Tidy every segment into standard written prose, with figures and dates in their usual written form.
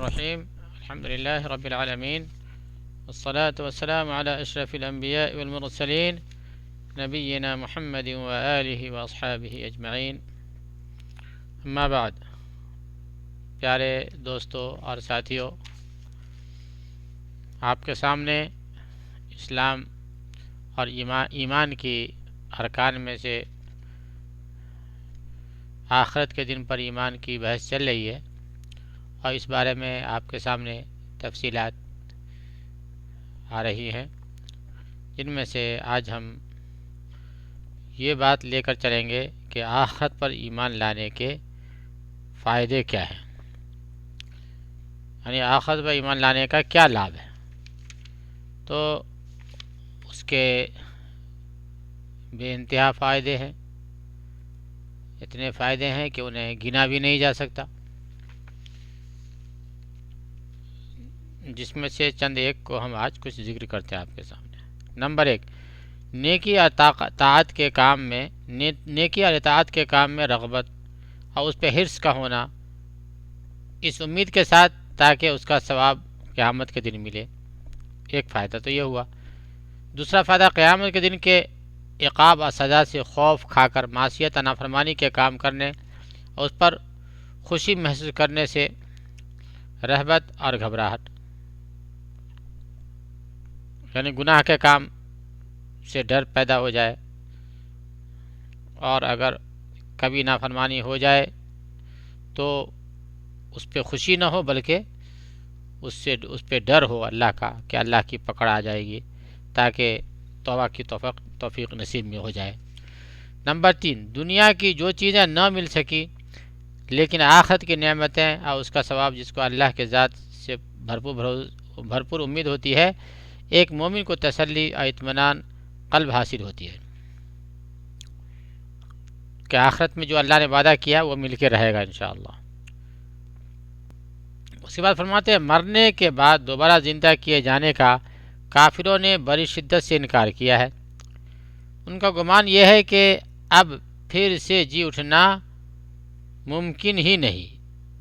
الرحيم. الحمد لله رب العالمين، والصلاة والسلام على أشرف الأنبياء والمرسلين نبينا محمد وآله وأصحابه أجمعين. اما بعد، پیارے دوستوں اور ساتھیوں، آپ کے سامنے اسلام اور ایمان کی ارکان میں سے آخرت کے دن پر ایمان کی بحث چل رہی ہے، اور اس بارے میں آپ کے سامنے تفصیلات آ رہی ہیں، جن میں سے آج ہم یہ بات لے کر چلیں گے کہ آخرت پر ایمان لانے کے فائدے کیا ہیں، یعنی آخرت پر ایمان لانے کا کیا لابھ ہے. تو اس کے بے انتہا فائدے ہیں، اتنے فائدے ہیں کہ انہیں گنا بھی نہیں جا سکتا، جس میں سے چند ایک کو ہم آج کچھ ذکر کرتے ہیں آپ کے سامنے. نمبر 1، نیکی اور اطاعت کے کام میں رغبت اور اس پہ حرص کا ہونا، اس امید کے ساتھ تاکہ اس کا ثواب قیامت کے دن ملے. ایک فائدہ تو یہ ہوا. دوسرا فائدہ، قیامت کے دن کے عقاب اور سزا سے خوف کھا کر معصیت اور نافرمانی کے کام کرنے اور اس پر خوشی محسوس کرنے سے رہبت اور گھبراہٹ، یعنی گناہ کے کام سے ڈر پیدا ہو جائے، اور اگر کبھی نافرمانی ہو جائے تو اس پہ خوشی نہ ہو، بلکہ اس پہ ڈر ہو اللہ کا کہ اللہ کی پکڑ آ جائے گی، تاکہ توبہ کی توفیق نصیب میں ہو جائے. نمبر 3، دنیا کی جو چیزیں نہ مل سکی لیکن آخرت کی نعمتیں اور اس کا ثواب جس کو اللہ کے ذات سے بھرپور امید ہوتی ہے، ایک مومن کو تسلی اور اطمینان قلب حاصل ہوتی ہے کہ آخرت میں جو اللہ نے وعدہ کیا وہ مل کے رہے گا انشاءاللہ. اس کے بعد فرماتے ہیں، مرنے کے بعد دوبارہ زندہ کیے جانے کا کافروں نے بڑی شدت سے انکار کیا ہے. ان کا گمان یہ ہے کہ اب پھر سے جی اٹھنا ممکن ہی نہیں،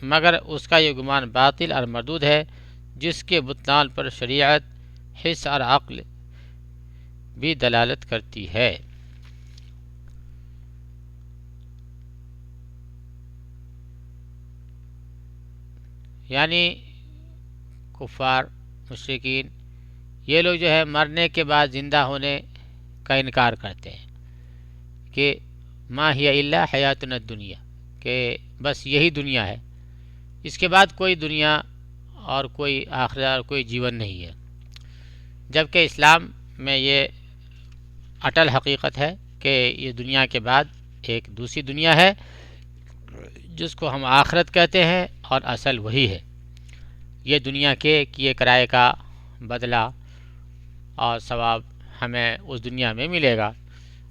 مگر اس کا یہ گمان باطل اور مردود ہے، جس کے بطلان پر شریعت، حس اور عقل بھی دلالت کرتی ہے. یعنی کفار، مشرکین، یہ لوگ جو ہے مرنے کے بعد زندہ ہونے کا انکار کرتے ہیں کہ ما ہی الا حیاتنا الدنیا، کہ بس یہی دنیا ہے، اس کے بعد کوئی دنیا اور کوئی آخرت اور کوئی جیون نہیں ہے. جبکہ اسلام میں یہ اٹل حقیقت ہے کہ یہ دنیا کے بعد ایک دوسری دنیا ہے، جس کو ہم آخرت کہتے ہیں، اور اصل وہی ہے. یہ دنیا کے کیے کرائے کا بدلہ اور ثواب ہمیں اس دنیا میں ملے گا،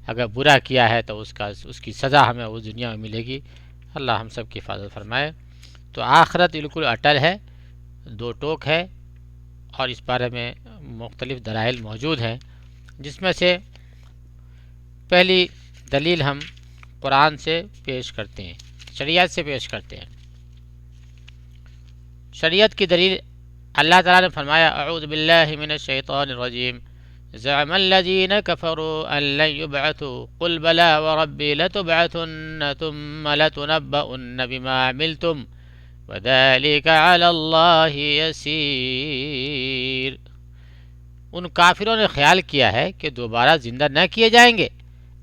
اگر برا کیا ہے تو اس کی سزا ہمیں اس دنیا میں ملے گی. اللہ ہم سب کی حفاظت فرمائے. تو آخرت بالکل اٹل ہے، دو ٹوک ہے، اور اس بارے میں مختلف دلائل موجود ہیں، جس میں سے پہلی دلیل ہم قرآن سے پیش کرتے ہیں، شریعت سے پیش کرتے ہیں. شریعت کی دلیل، اللہ تعالیٰ نے فرمایا، اعوذ باللہ من الشیطان الرجیم، زعم الذین کفروا ان لن یبعثوا قل بلا وربی لتبعثن ثم لتنبؤن بما عملتم وذلك علی اللہ یسیر. ان کافروں نے خیال کیا ہے کہ دوبارہ زندہ نہ کیے جائیں گے.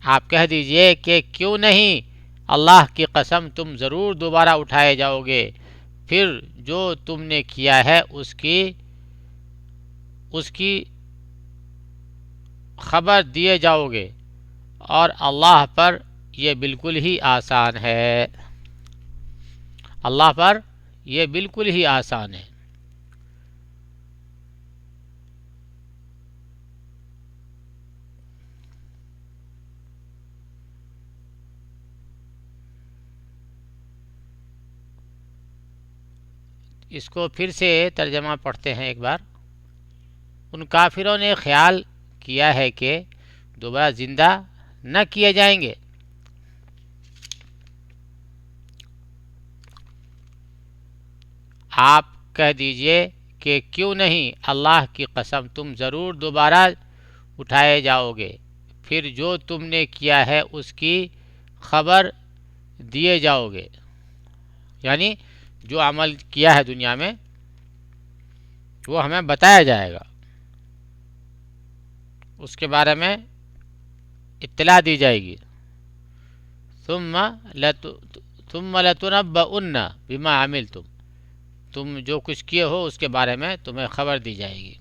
آپ کہہ دیجئے کہ کیوں نہیں، اللہ کی قسم تم ضرور دوبارہ اٹھائے جاؤ گے، پھر جو تم نے کیا ہے اس کی خبر دیے جاؤ گے، اور اللہ پر یہ بالکل ہی آسان ہے. اللہ پر یہ بالکل ہی آسان ہے. اس کو پھر سے ترجمہ پڑھتے ہیں ایک بار. ان کافروں نے خیال کیا ہے کہ دوبارہ زندہ نہ کیے جائیں گے. آپ کہہ دیجئے کہ کیوں نہیں اللہ کی قسم تم ضرور دوبارہ اٹھائے جاؤ گے، پھر جو تم نے کیا ہے اس کی خبر دیے جاؤ گے، یعنی جو عمل کیا ہے دنیا میں وہ ہمیں بتایا جائے گا، اس کے بارے میں اطلاع دی جائے گی۔ ثم لتنبؤن بما عملتم، تم جو کچھ کیے ہو اس کے بارے میں تمہیں خبر دی جائے گی۔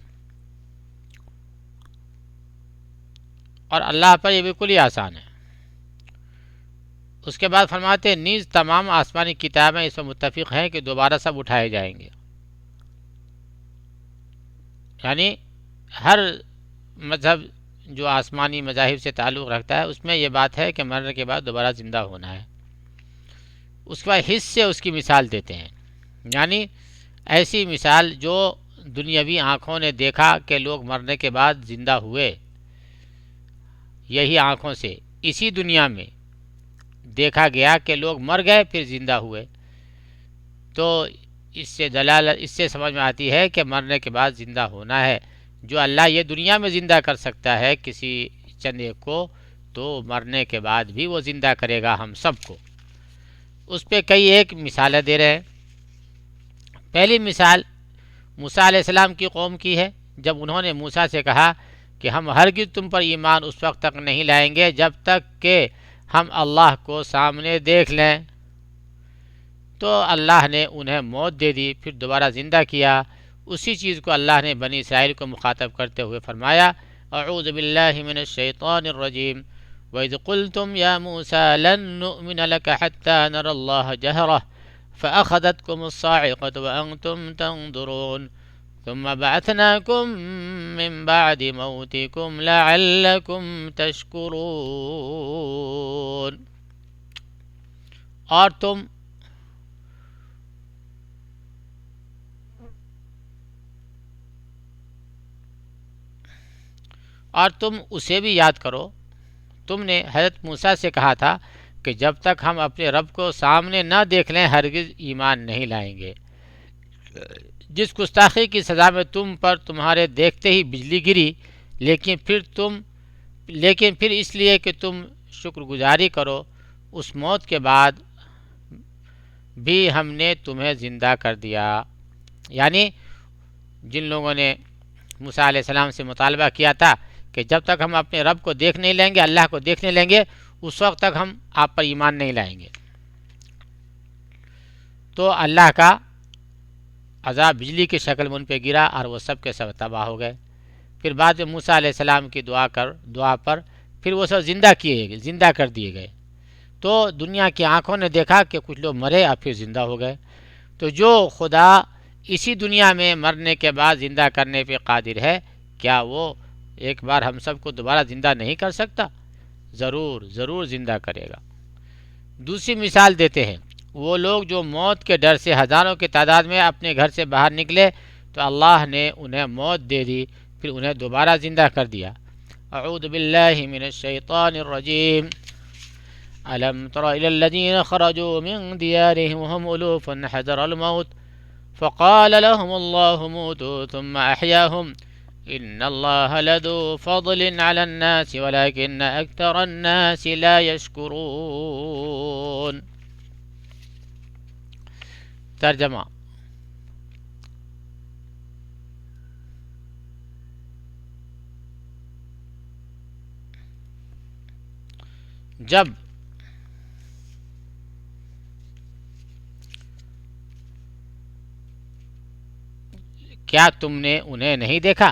اور اللہ پر یہ بالکل ہی آسان ہے۔ اس کے بعد فرماتے ہیں نیز تمام آسمانی کتابیں اس میں متفق ہیں کہ دوبارہ سب اٹھائے جائیں گے، یعنی ہر مذہب جو آسمانی مذاہب سے تعلق رکھتا ہے اس میں یہ بات ہے کہ مرنے کے بعد دوبارہ زندہ ہونا ہے۔ اس کے بعد حص سے اس کی مثال دیتے ہیں، یعنی ایسی مثال جو دنیاوی آنکھوں نے دیکھا کہ لوگ مرنے کے بعد زندہ ہوئے، یہی آنکھوں سے اسی دنیا میں دیکھا گیا کہ لوگ مر گئے پھر زندہ ہوئے، تو اس سے سمجھ میں آتی ہے کہ مرنے کے بعد زندہ ہونا ہے۔ جو اللہ یہ دنیا میں زندہ کر سکتا ہے کسی چند ایک کو، تو مرنے کے بعد بھی وہ زندہ کرے گا ہم سب کو۔ اس پہ کئی ایک مثالیں دے رہے ہیں۔ پہلی مثال موسیٰ علیہ السلام کی قوم کی ہے، جب انہوں نے موسیٰ سے کہا کہ ہم ہرگز تم پر ایمان اس وقت تک نہیں لائیں گے جب تک کہ ہم اللہ کو سامنے دیکھ لیں، تو اللہ نے انہیں موت دے دی، پھر دوبارہ زندہ کیا۔ اسی چیز کو اللہ نے بنی اسرائیل کو مخاطب کرتے ہوئے فرمایا اعوذ باللہ من الشیطان الرجیم وَإِذْ قُلْتُمْ يَا مُوسَى لَن نُّؤْمِنَ لَكَ حَتَّى نَرَى اللَّهَ جَهْرَةً فَأَخَذَتْكُمُ الصَّاعِقَةُ وَأَنْتُمْ تَنظُرُونَ ثُمَّ بَعَثْنَاكُم مِّن بَعْدِ مَوْتِكُمْ لَعَلَّكُمْ تَشْكُرُونَ۔ اور تم اسے بھی یاد کرو، تم نے حضرت موسیٰ سے کہا تھا کہ جب تک ہم اپنے رب کو سامنے نہ دیکھ لیں ہرگز ایمان نہیں لائیں گے۔ جس گستاخی کی سزا میں تم پر تمہارے دیکھتے ہی بجلی گری، لیکن پھر اس لیے کہ تم شکر گزاری کرو، اس موت کے بعد بھی ہم نے تمہیں زندہ کر دیا۔ یعنی جن لوگوں نے موسیٰ علیہ السلام سے مطالبہ کیا تھا کہ جب تک ہم اپنے رب کو دیکھ نہیں لیں گے، اللہ کو دیکھ نہیں لیں گے، اس وقت تک ہم آپ پر ایمان نہیں لائیں گے، تو اللہ کا عذاب بجلی کی شکل میں ان پہ گرا اور وہ سب کے سب تباہ ہو گئے۔ پھر بعد میں موسیٰ علیہ السلام کی دعا پر پھر وہ سب زندہ کر دیے گئے۔ تو دنیا کی آنکھوں نے دیکھا کہ کچھ لوگ مرے اور پھر زندہ ہو گئے۔ تو جو خدا اسی دنیا میں مرنے کے بعد زندہ کرنے پہ قادر ہے، کیا وہ ایک بار ہم سب کو دوبارہ زندہ نہیں کر سکتا؟ ضرور زندہ کرے گا۔ دوسری مثال دیتے ہیں، وہ لوگ جو موت کے ڈر سے ہزاروں کی تعداد میں اپنے گھر سے باہر نکلے تو اللہ نے انہیں موت دے دی، پھر انہیں دوبارہ زندہ کر دیا۔ اعوذ باللہ من الشیطان الرجیم الم تر الی الذین خرجوا من دیارهم وهم الوف حذر الموت فقال لهم الله موتوا ثم احیاهم ان اللہ لذو فضل علی الناس ولكن اکثر الناس لا یشکرون۔ ترجمہ: جب کیا تم نے انہیں نہیں دیکھا؟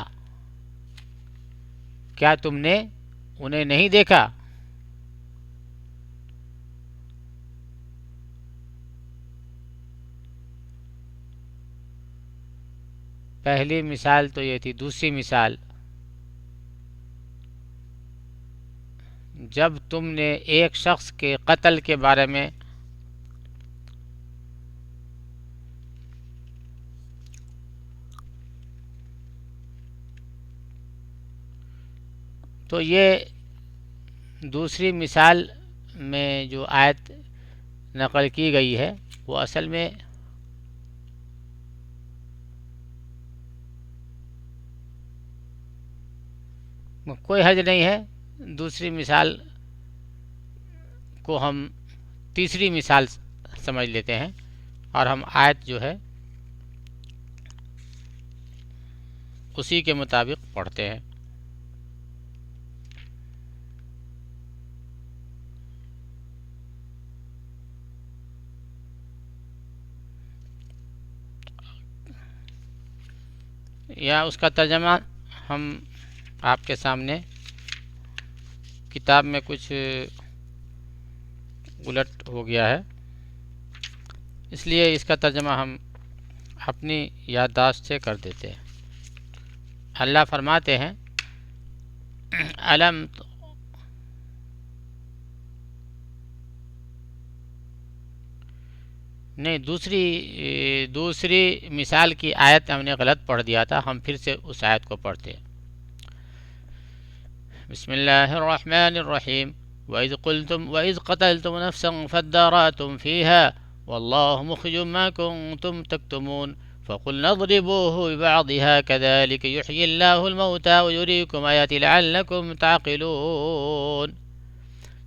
پہلی مثال تو یہ تھی۔ دوسری مثال، جب تم نے ایک شخص کے قتل کے بارے میں تو یہ دوسری مثال میں جو آیت نقل کی گئی ہے وہ اصل میں کوئی حرج نہیں ہے. دوسری مثال کو ہم تیسری مثال سمجھ لیتے ہیں اور ہم آیت جو ہے اسی کے مطابق پڑھتے ہیں. یا اس کا ترجمہ ہم آپ کے سامنے کتاب میں کچھ الٹ ہو گیا ہے، اس لیے اس کا ترجمہ ہم اپنی یادداشت سے کر دیتے ہیں. اللہ فرماتے ہیں علم نہیں، دوسری مثال کی آیت ہم نے غلط پڑھ دیا تھا. ہم پھر سے اس آیت کو پڑھتے ہیں. بسم اللہ الرحمن الرحیم. وَإِذْ قَتَلْتُمْ نَفْسًا فَادَّارَأْتُمْ فِيهَا وَاللَّهُ مُخْرِجٌ مَا كُنْتُمْ تَكْتُمُونَ فَقُلْنَا اضْرِبُوهُ بِبَعْضِهَا كَذَلِكَ يُحْيِي اللَّهُ الْمَوْتَى وَيُرِيكُمْ آيَاتِهِ لَعَلَّكُمْ تَعْقِلُونَ.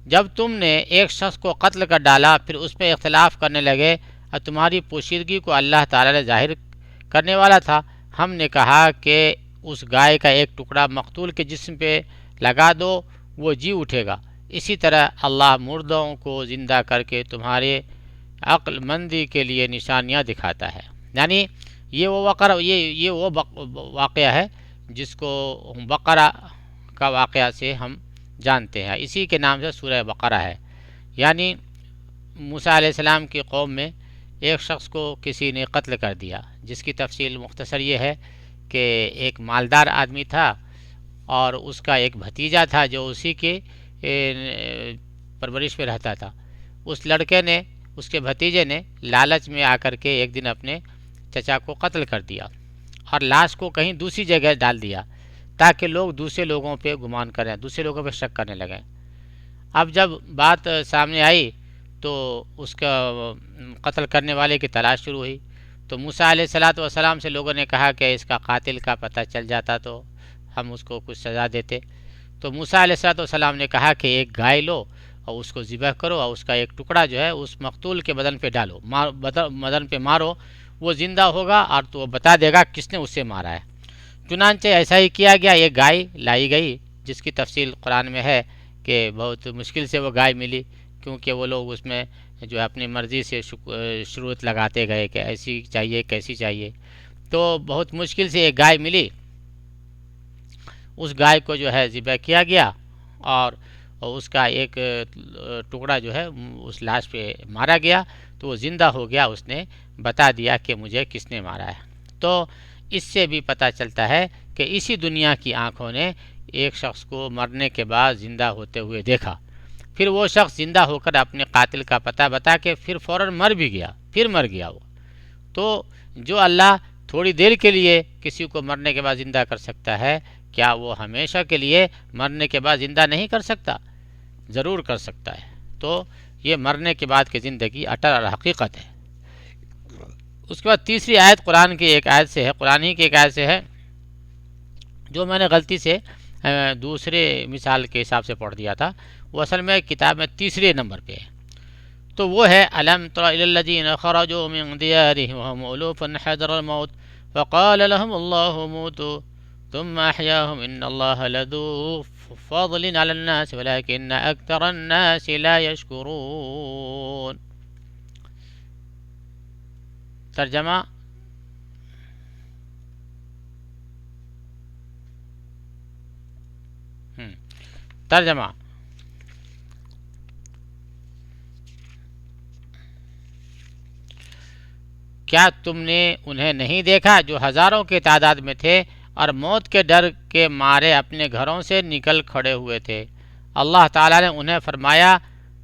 جب تم نے ایک شخص کو قتل کر ڈالا پھر اس میں اختلاف کرنے لگے اور تمہاری پوشیدگی کو اللہ تعالی نے ظاہر کرنے والا تھا، ہم نے کہا کہ اس گائے کا ایک ٹکڑا مقتول کے جسم پہ لگا دو، وہ جی اٹھے گا. اسی طرح اللہ مردوں کو زندہ کر کے تمہارے عقل مندی کے لیے نشانیاں دکھاتا ہے. یعنی یہ وہ واقعہ ہے جس کو بقرہ کا واقعہ سے ہم جانتے ہیں. اسی کے نام سے سورہ بقرہ ہے. یعنی موسیٰ علیہ السلام کی قوم میں ایک شخص کو کسی نے قتل کر دیا، جس کی تفصیل مختصر یہ ہے کہ ایک مالدار آدمی تھا اور اس کا ایک بھتیجا تھا جو اسی کے پرورش میں رہتا تھا. اس لڑکے نے، اس کے بھتیجے نے لالچ میں آ کر کے ایک دن اپنے چچا کو قتل کر دیا اور لاش کو کہیں دوسری جگہ ڈال دیا تاکہ لوگ دوسرے لوگوں پہ گمان کریں، دوسرے لوگوں پہ شک کرنے لگیں. اب جب بات سامنے آئی تو اس کا قتل کرنے والے کی تلاش شروع ہوئی. تو موسیٰ علیہ السلام سے لوگوں نے کہا کہ اس کا قاتل کا پتہ چل جاتا تو ہم اس کو کچھ سزا دیتے. تو موسیٰ علیہ السلام نے کہا کہ ایک گائے لو اور اس کو ذبح کرو اور اس کا ایک ٹکڑا جو ہے اس مقتول کے بدن پہ ڈالو، بدن پہ مارو، وہ زندہ ہوگا اور تو وہ بتا دے گا کس نے اسے مارا ہے. چنانچہ ایسا ہی کیا گیا. ایک گائے لائی گئی جس کی تفصیل قرآن میں ہے کہ بہت مشکل سے وہ گائے ملی، کیونکہ وہ لوگ اس میں جو اپنی مرضی سے شروط لگاتے گئے کہ ایسی چاہیے کیسی چاہیے. تو بہت مشکل سے ایک گائے ملی. اس گائے کو جو ہے ذبح کیا گیا اور اس کا ایک ٹکڑا جو ہے اس لاش پہ مارا گیا تو وہ زندہ ہو گیا. اس نے بتا دیا کہ مجھے کس نے مارا ہے. تو اس سے بھی پتہ چلتا ہے کہ اسی دنیا کی آنکھوں نے ایک شخص کو مرنے کے بعد زندہ ہوتے ہوئے دیکھا. پھر وہ شخص زندہ ہو کر اپنے قاتل کا پتہ بتا کے پھر فوراً مر بھی گیا، پھر مر گیا وہ. تو جو اللہ تھوڑی دیر کے لیے کسی کو مرنے کے بعد زندہ کر سکتا ہے، کیا وہ ہمیشہ کے لیے مرنے کے بعد زندہ نہیں کر سکتا؟ ضرور کر سکتا ہے. تو یہ مرنے کے بعد کی زندگی اٹل اور حقیقت ہے. اس کے بعد تیسری آیت قرآن کی ایک آیت سے ہے، قرآن ہی کی ایک آیت سے ہے جو میں نے غلطی سے دوسرے مثال کے حساب سے پڑھ دیا تھا. وہ اصل میں کتاب میں تیسرے نمبر پہ ہے. تو وہ ہے الم تر الی الذین خرجوا من دیارہم وهم الوف حذر الموت فقال لهم الله موتوا ثم احیاهم ان اللہ لذو فضل علی الناس ولكن اکثر الناس لا یشکرون. ترجمہ ترجمہ کیا تم نے انہیں نہیں دیکھا جو ہزاروں کی تعداد میں تھے اور موت کے ڈر کے مارے اپنے گھروں سے نکل کھڑے ہوئے تھے؟ اللہ تعالیٰ نے انہیں فرمایا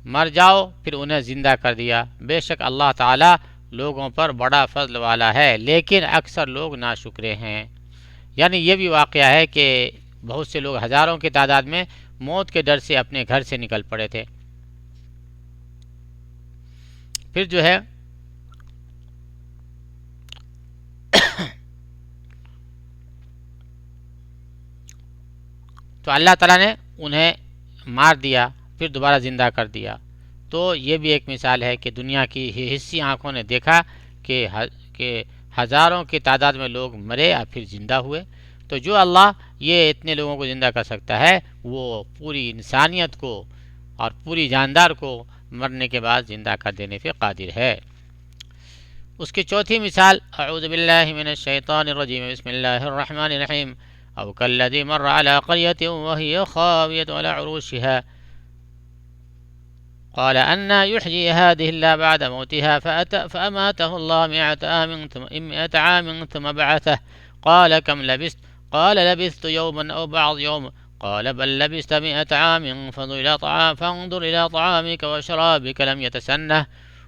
مر جاؤ، پھر انہیں زندہ کر دیا. بے شک اللہ تعالیٰ لوگوں پر بڑا فضل والا ہے لیکن اکثر لوگ ناشکرے ہیں. یعنی یہ بھی واقعہ ہے کہ بہت سے لوگ ہزاروں کی تعداد میں موت کے ڈر سے اپنے گھر سے نکل پڑے تھے. پھر جو ہے تو اللہ تعالیٰ نے انہیں مار دیا، پھر دوبارہ زندہ کر دیا۔ تو یہ بھی ایک مثال ہے کہ دنیا کی حصی آنکھوں نے دیکھا کہ ہزاروں کی تعداد میں لوگ مرے اور پھر زندہ ہوئے۔ تو جو اللہ یہ اتنے لوگوں کو زندہ کر سکتا ہے، وہ پوری انسانیت کو اور پوری جاندار کو مرنے کے بعد زندہ کر دینے پہ قادر ہے۔ اس کی چوتھی مثال، اعوذ باللہ من الشیطان الرجیم، بسم اللہ الرحمن الرحیم، او کالذی مر علی قریۃ وہی خاویۃ علی عروشها قال أنا يحيي هذه الله بعد موتها فأماته الله 100 عام ثم بعثه قال كم لبثت قال لبثت يوما أو بعض يوم قال بل لبثت 100 عام فانظر إلى طعامك وشرابك لم يتسنه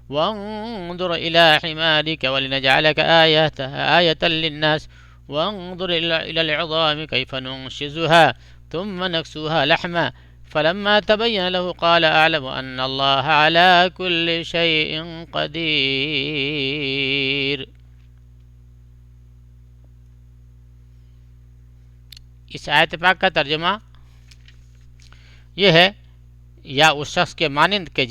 وانظر إلى حمارك ولنجعلك آية للناس وانظر إلى العظام كيف ننشزها ثم نكسوها لحما فلما تبين له قال أعلم أن الله على كل شيء قدير۔ اس آیت پاک کا ترجمہ یہ ہے، یا اس شخص کے مانند کہ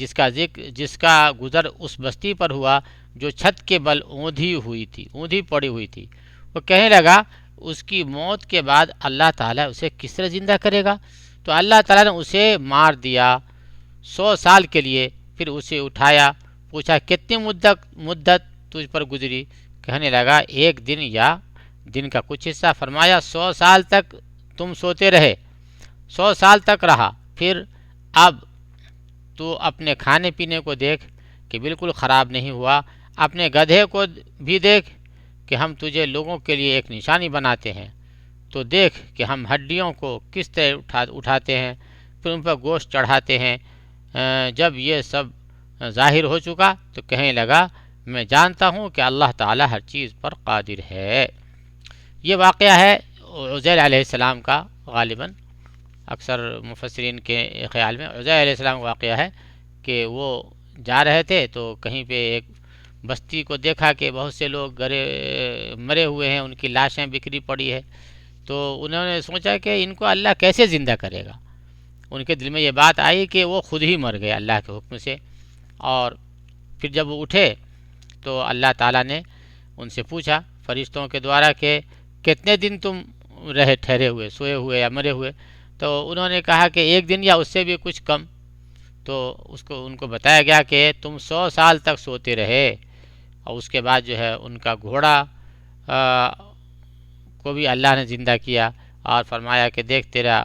جس کا گزر اس بستی پر ہوا جو چھت کے بل اوندھی پڑی ہوئی تھی، وہ کہنے لگا اس کی موت کے بعد اللہ تعالیٰ اسے کس طرح زندہ کرے گا؟ تو اللہ تعالیٰ نے اسے مار دیا 100 سال کے لیے، پھر اسے اٹھایا، پوچھا کتنی مدت تجھ پر گزری؟ کہنے لگا ایک دن یا دن کا کچھ حصہ۔ فرمایا 100 سال تک تم سوتے رہے، 100 سال تک رہا، پھر اب تو اپنے کھانے پینے کو دیکھ کہ بالکل خراب نہیں ہوا، اپنے گدھے کو بھی دیکھ کہ ہم تجھے لوگوں کے لیے ایک نشانی بناتے ہیں، تو دیکھ کہ ہم ہڈیوں کو کس طرح اٹھاتے ہیں، پھر ان پر گوشت چڑھاتے ہیں۔ جب یہ سب ظاہر ہو چکا تو کہنے لگا میں جانتا ہوں کہ اللہ تعالیٰ ہر چیز پر قادر ہے۔ یہ واقعہ ہے عزیر علیہ السلام کا، غالباً اکثر مفسرین کے خیال میں عزیر علیہ السلام کا واقعہ ہے کہ وہ جا رہے تھے تو کہیں پہ ایک بستی کو دیکھا کہ بہت سے لوگ مرے ہوئے ہیں، ان کی لاشیں بکھری پڑی ہے، تو انہوں نے سوچا کہ ان کو اللہ کیسے زندہ کرے گا۔ ان کے دل میں یہ بات آئی کہ وہ خود ہی مر گئے اللہ کے حکم سے، اور پھر جب وہ اٹھے تو اللہ تعالیٰ نے ان سے پوچھا فرشتوں کے دوارا کہ کتنے دن تم ٹھہرے ہوئے، سوئے ہوئے یا مرے ہوئے؟ تو انہوں نے کہا کہ ایک دن یا اس سے بھی کچھ کم۔ تو ان کو بتایا گیا کہ تم 100 سال تک سوتے رہے، اور اس کے بعد جو ہے ان کا گھوڑا کو بھی اللہ نے زندہ کیا، اور فرمایا کہ دیکھ تیرا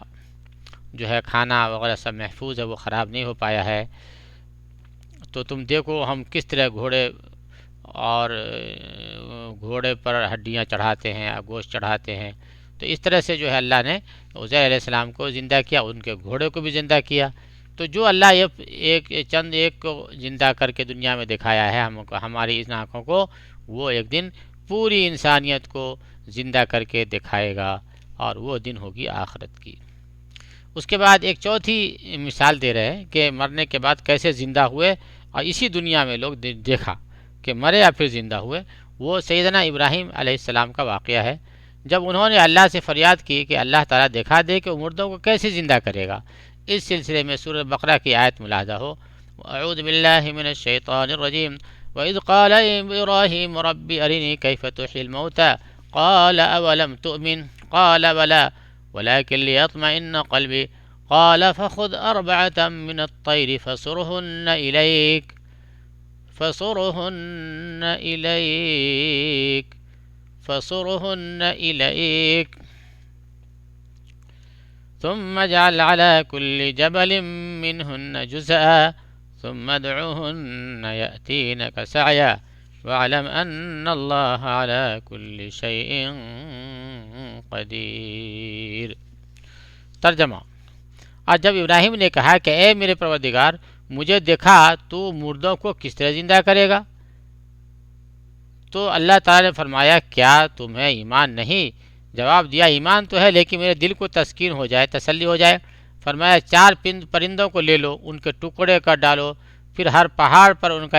جو ہے کھانا وغیرہ سب محفوظ ہے، وہ خراب نہیں ہو پایا ہے، تو تم دیکھو ہم کس طرح گھوڑے پر ہڈیاں چڑھاتے ہیں، گوشت چڑھاتے ہیں۔ تو اس طرح سے جو ہے اللہ نے عزیر علیہ السلام کو زندہ کیا، ان کے گھوڑے کو بھی زندہ کیا۔ تو جو اللہ ایک کو زندہ کر کے دنیا میں دکھایا ہے ہماری اس آنکھوں کو، وہ ایک دن پوری انسانیت کو زندہ کر کے دکھائے گا، اور وہ دن ہوگی آخرت کی۔ اس کے بعد ایک چوتھی مثال دے رہے ہیں کہ مرنے کے بعد کیسے زندہ ہوئے، اور اسی دنیا میں لوگ دیکھا کہ مرے یا پھر زندہ ہوئے۔ وہ سیدنا ابراہیم علیہ السلام کا واقعہ ہے، جب انہوں نے اللہ سے فریاد کی کہ اللہ تعالیٰ دکھا دے کہ وہ مردوں کو کیسے زندہ کرے گا۔ اس سلسلے میں سورہ بقرہ کی آیت ملاحظہ ہو، اعوذ باللہ من الشیطان الرجیم، وَإِذْ قَالَ إِبْرَاهِيمُ رَبِّ أَرِنِي كَيْفَ تُحْيِي الْمَوْتَى قَالَ أَوَلَمْ تُؤْمِنْ قَالَ بَلَى وَلَكِنْ لِيَطْمَئِنَّ قَلْبِي قَالَ فَخُذْ أَرْبَعَةً مِّنَ الطَّيْرِ فَصُرْهُنَّ إِلَيْكَ ثم اجعل على كل جبل منهن جزءا ثم ادعوهن يأتينك سعيا واعلم أن الله على كل شيء قدیر۔ ترجمہ، اور جب ابراہیم نے کہا کہ اے میرے پروردگار مجھے دکھا تو مردوں کو کس طرح زندہ کرے گا، تو اللہ تعالیٰ نے فرمایا کیا تمہیں ایمان نہیں؟ جواب دیا ایمان تو ہے، لیکن میرے دل کو تسکین ہو جائے، تسلی ہو جائے۔ فرمایا 4 پرندوں کو لے لو، ان کے ٹکڑے کر ڈالو، پھر ہر پہاڑ پر ان کا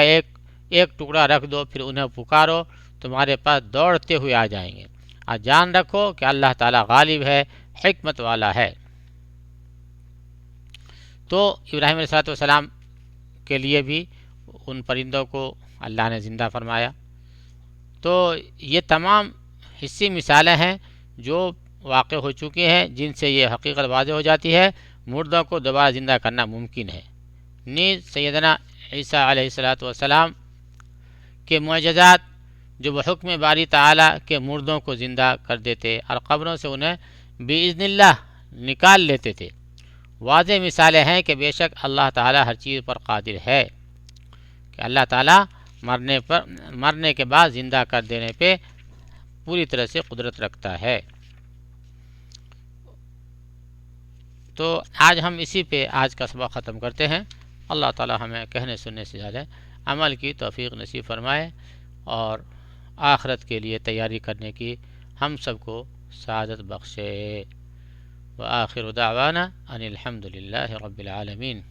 ایک ٹکڑا رکھ دو، پھر انہیں پکارو، تمہارے پاس دوڑتے ہوئے آ جائیں گے، اور جان رکھو کہ اللہ تعالیٰ غالب ہے، حکمت والا ہے۔ تو ابراہیم علیہ السلام کے لیے بھی ان پرندوں کو اللہ نے زندہ فرمایا. تو یہ تمام حصی مثالیں ہیں جو واقع ہو چکی ہیں، جن سے یہ حقیقت واضح ہو جاتی ہے مردوں کو دوبارہ زندہ کرنا ممکن ہے. نیز سیدنا عیسیٰ علیہ الصلوۃ والسلام کے معجزات جو بحکم باری تعالیٰ کے مردوں کو زندہ کر دیتے اور قبروں سے انہیں بإذن اللہ نکال لیتے تھے، واضح مثالیں ہیں کہ بے شک اللہ تعالیٰ ہر چیز پر قادر ہے، کہ اللہ تعالیٰ مرنے کے بعد زندہ کر دینے پہ پوری طرح سے قدرت رکھتا ہے. تو آج ہم اسی پہ آج کا سبق ختم کرتے ہیں. اللہ تعالیٰ ہمیں کہنے سننے سے زیادہ عمل کی توفیق نصیب فرمائے اور آخرت کے لیے تیاری کرنے کی ہم سب کو سعادت بخشے. وآخر دعوانا ان الحمد للہ رب العالمین.